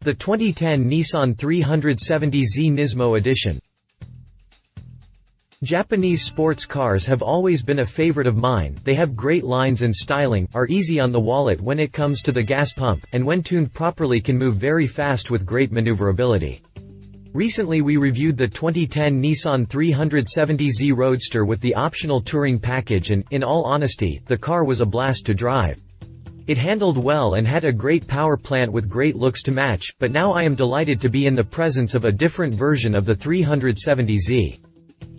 The 2010 Nissan 370Z Nismo edition. Japanese sports cars have always been a favorite of mine. They have great lines and styling, are easy on the wallet when it comes to the gas pump, and when tuned properly can move very fast with great maneuverability. Recently we reviewed the 2010 Nissan 370Z Roadster with the optional touring package and, in all honesty, the car was a blast to drive. It handled well and had a great power plant with great looks to match, but now I am delighted to be in the presence of a different version of the 370Z.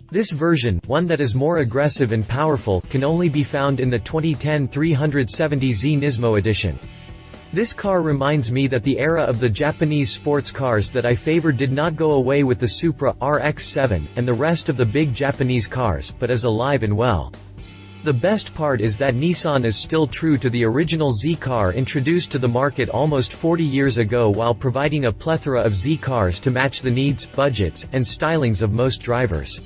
This version, one that is more aggressive and powerful, can only be found in the 2010 370Z Nismo edition. This car reminds me that the era of the Japanese sports cars that I favored did not go away with the Supra, RX-7, and the rest of the big Japanese cars, but is alive and well. The best part is that Nissan is still true to the original Z car introduced to the market almost 40 years ago while providing a plethora of Z cars to match the needs, budgets, and stylings of most drivers.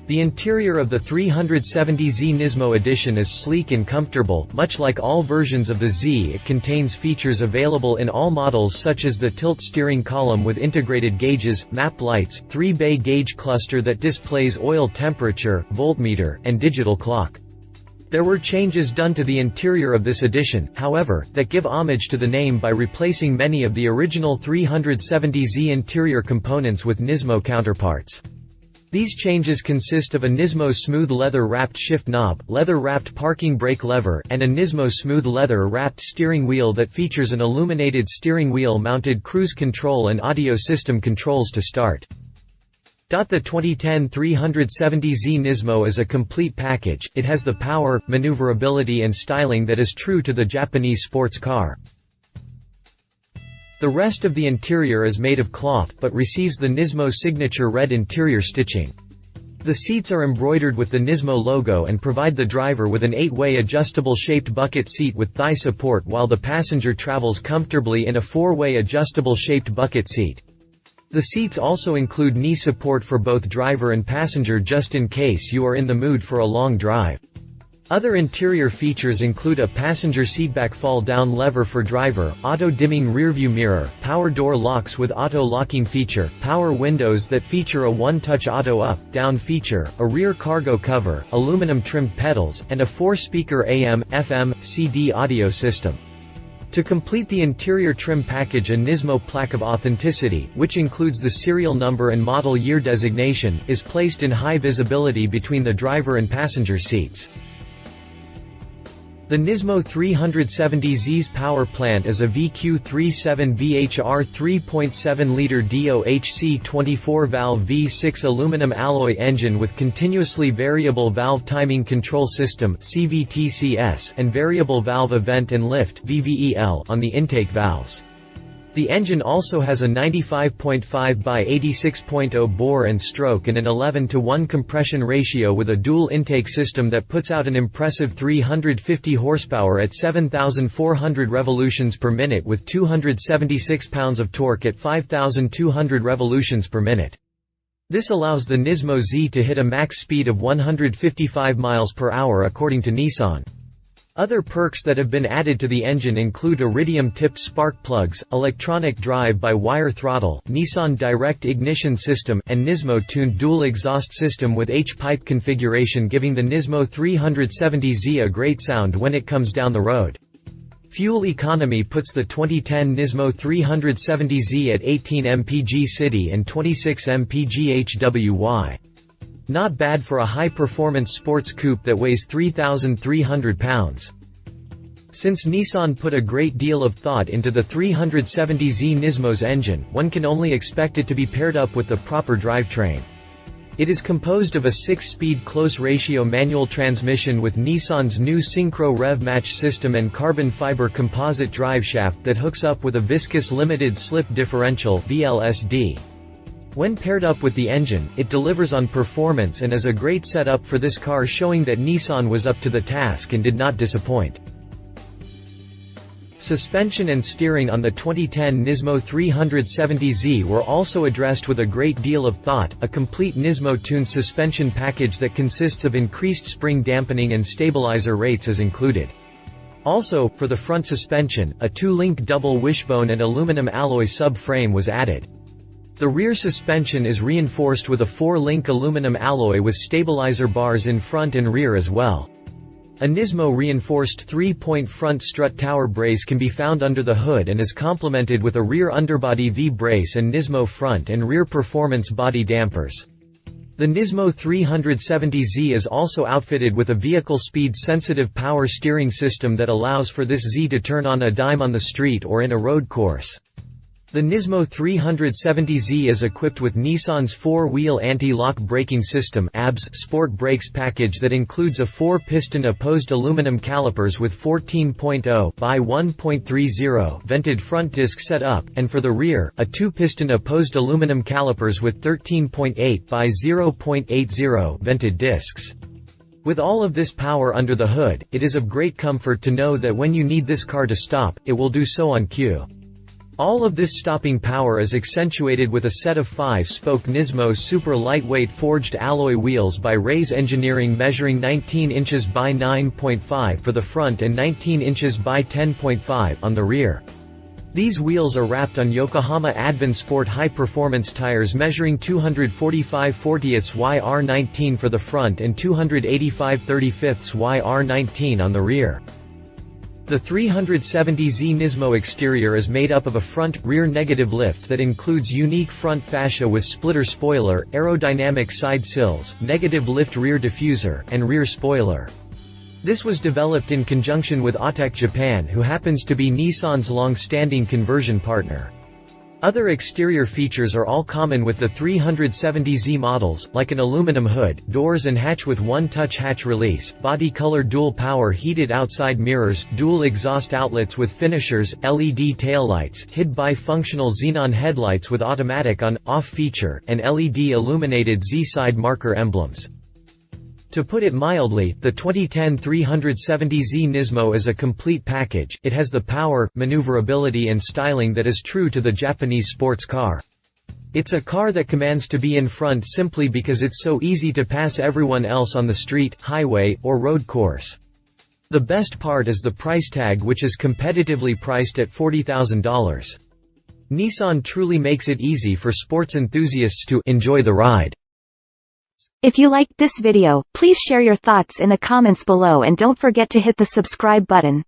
The interior of the 370Z Nismo edition is sleek and comfortable. Much like all versions of the Z, it contains features available in all models such as the tilt steering column with integrated gauges, map lights, 3-bay gauge cluster that displays oil temperature, voltmeter, and digital clock. There were changes done to the interior of this edition, however, that give homage to the name by replacing many of the original 370Z interior components with Nismo counterparts. These changes consist of a Nismo smooth leather-wrapped shift knob, leather-wrapped parking brake lever, and a Nismo smooth leather-wrapped steering wheel that features an illuminated steering wheel-mounted cruise control and audio system controls to start. The 2010 370Z Nismo is a complete package. It has the power, maneuverability and styling that is true to the Japanese sports car. The rest of the interior is made of cloth but receives the Nismo signature red interior stitching. The seats are embroidered with the Nismo logo and provide the driver with an 8-way adjustable shaped bucket seat with thigh support while the passenger travels comfortably in a 4-way adjustable shaped bucket seat. The seats also include knee support for both driver and passenger just in case you are in the mood for a long drive. Other interior features include a passenger seatback fall-down lever for driver, auto-dimming rearview mirror, power door locks with auto-locking feature, power windows that feature a one-touch auto-up-down feature, a rear cargo cover, aluminum-trimmed pedals, and a 4-speaker AM, FM, CD audio system. To complete the interior trim package, a Nismo plaque of authenticity, which includes the serial number and model year designation, is placed in high visibility between the driver and passenger seats. The Nismo 370Z's power plant is a VQ37VHR 3.7-liter DOHC 24-valve V6 aluminum alloy engine with continuously variable valve timing control system (CVTCS) and variable valve event and lift (VVEL) on the intake valves. The engine also has a 95.5 by 86.0 bore and stroke and an 11:1 compression ratio with a dual intake system that puts out an impressive 350 horsepower at 7,400 revolutions per minute with 276 pounds of torque at 5,200 revolutions per minute. This allows the Nismo Z to hit a max speed of 155 miles per hour according to Nissan. Other perks that have been added to the engine include iridium-tipped spark plugs, electronic drive-by-wire throttle, Nissan direct ignition system, and Nismo-tuned dual exhaust system with H-pipe configuration, giving the Nismo 370Z a great sound when it comes down the road. Fuel economy puts the 2010 Nismo 370Z at 18 mpg city and 26 mpg HWY. Not bad for a high-performance sports coupe that weighs 3,300 pounds. Since Nissan put a great deal of thought into the 370Z Nismo's engine, one can only expect it to be paired up with the proper drivetrain. It is composed of a 6-speed close-ratio manual transmission with Nissan's new Synchro Rev Match system and carbon fiber composite driveshaft that hooks up with a viscous limited slip differential (VLSD). When paired up with the engine, it delivers on performance and is a great setup for this car, showing that Nissan was up to the task and did not disappoint. Suspension and steering on the 2010 Nismo 370Z were also addressed with a great deal of thought. A complete Nismo-tuned suspension package that consists of increased spring dampening and stabilizer rates is included. Also, for the front suspension, a 2-link double wishbone and aluminum alloy sub-frame was added. The rear suspension is reinforced with a 4-link aluminum alloy with stabilizer bars in front and rear as well. A Nismo reinforced 3-point front strut tower brace can be found under the hood and is complemented with a rear underbody V-brace and Nismo front and rear performance body dampers. The Nismo 370Z is also outfitted with a vehicle speed-sensitive power steering system that allows for this Z to turn on a dime on the street or in a road course. The Nismo 370Z is equipped with Nissan's 4-wheel anti-lock braking system (ABS) sport brakes package that includes a 4-piston opposed aluminum calipers with 14.0 by 1.30 vented front disc setup, and for the rear, a 2-piston opposed aluminum calipers with 13.8 by 0.80 vented discs. With all of this power under the hood, it is of great comfort to know that when you need this car to stop, it will do so on cue. All of this stopping power is accentuated with a set of 5-spoke Nismo Supra lightweight forged alloy wheels by Ray's Engineering, measuring 19 inches by 9.5 for the front and 19 inches by 10.5 on the rear. These wheels are wrapped on Yokohama Advan Sport high-performance tires measuring 245/40ths YR19 for the front and 285/35ths YR19 on the rear. The 370Z Nismo exterior is made up of a front-rear negative lift that includes unique front fascia with splitter spoiler, aerodynamic side sills, negative lift rear diffuser, and rear spoiler. This was developed in conjunction with Autek Japan, who happens to be Nissan's long-standing conversion partner. Other exterior features are all common with the 370Z models, like an aluminum hood, doors and hatch with one-touch hatch release, body color dual power heated outside mirrors, dual exhaust outlets with finishers, LED taillights, HID bifunctional xenon headlights with automatic on-off feature, and LED illuminated Z-side marker emblems. To put it mildly, the 2010 370Z Nismo is a complete package. It has the power, maneuverability and styling that is true to the Japanese sports car. It's a car that commands to be in front simply because it's so easy to pass everyone else on the street, highway, or road course. The best part is the price tag, which is competitively priced at $40,000. Nissan truly makes it easy for sports enthusiasts to enjoy the ride. If you liked this video, please share your thoughts in the comments below and don't forget to hit the subscribe button.